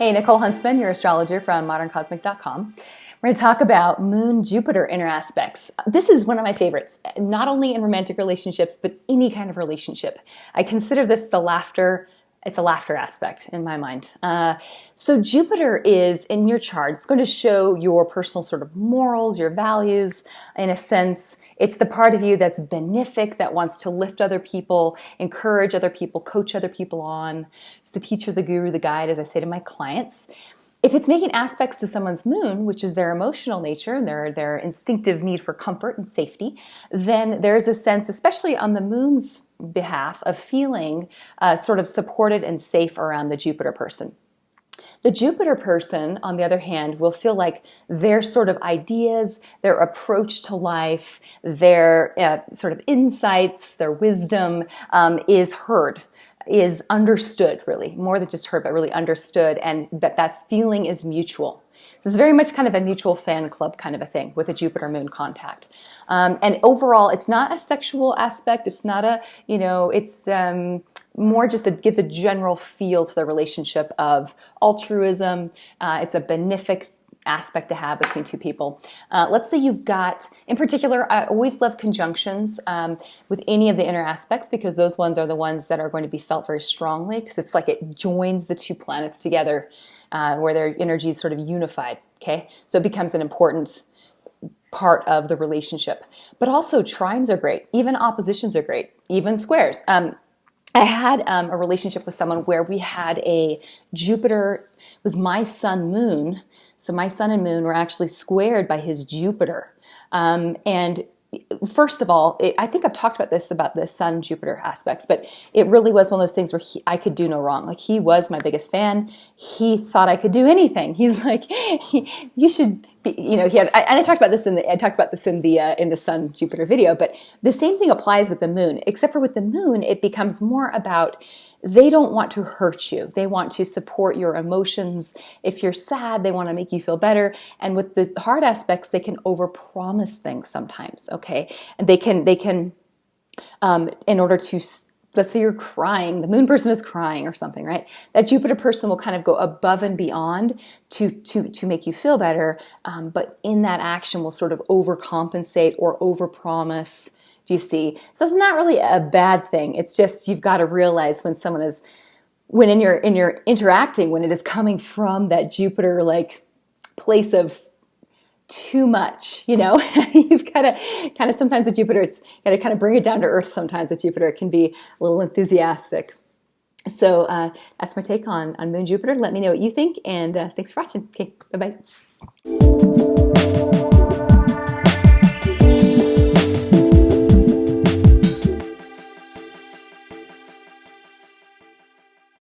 Hey, Nichole Huntsman, your astrologer from moderncosmic.com. We're going to talk about Moon-Jupiter inner aspects. This is one of my favorites, not only in romantic relationships, but any kind of relationship. I consider this the laughter. It's a laughter aspect in my mind. So Jupiter is in your chart. It's going to show your personal sort of morals, your values. In a sense, it's the part of you that's benefic, that wants to lift other people, encourage other people, coach other people on. It's the teacher, the guru, the guide, as I say to my clients. If it's making aspects to someone's moon, which is their emotional nature and their instinctive need for comfort and safety, then there's a sense, especially on the moon's behalf, of feeling sort of supported and safe around the Jupiter person. The Jupiter person, on the other hand, will feel like their sort of ideas, their approach to life, their sort of insights, their wisdom is heard, is understood, really, more than just heard, but really understood, and that feeling is mutual. This is very much kind of a mutual fan club kind of a thing with a Jupiter-Moon contact. And overall, it's not a sexual aspect. It's not a, it's more just it gives a general feel to the relationship of altruism. It's a benefic aspect to have between two people. Let's say you've got, in particular, I always love conjunctions with any of the inner aspects, because those ones are the ones that are going to be felt very strongly, because it's like it joins the two planets together where their energy is sort of unified, okay? So it becomes an important part of the relationship. But also trines are great, even oppositions are great, even squares. I had a relationship with someone where we had a Jupiter, it was my sun moon. So my sun and moon were actually squared by his Jupiter. And first of all, I think I've talked about the sun-Jupiter aspects, but it really was one of those things where I could do no wrong. Like, he was my biggest fan. He thought I could do anything. He's like, you should be, he had, and I talked about this in the sun-Jupiter video, but the same thing applies with the moon, except for with the moon, it becomes more about, they don't want to hurt you. They want to support your emotions. If you're sad, they want to make you feel better. And with the hard aspects, they can overpromise things sometimes, okay? And they can, in order to, let's say you're crying, the moon person is crying or something, right? That Jupiter person will kind of go above and beyond to make you feel better. But in that action will sort of overcompensate or overpromise. Do you see? So it's not really a bad thing. It's just you've got to realize when someone is, when in your interacting, when it is coming from that Jupiter like place of too much, you've got to kind of, sometimes with Jupiter, it's got to kind of bring it down to earth. Sometimes with Jupiter, it can be a little enthusiastic. So that's my take on Moon Jupiter. Let me know what you think, and thanks for watching. Okay, bye-bye.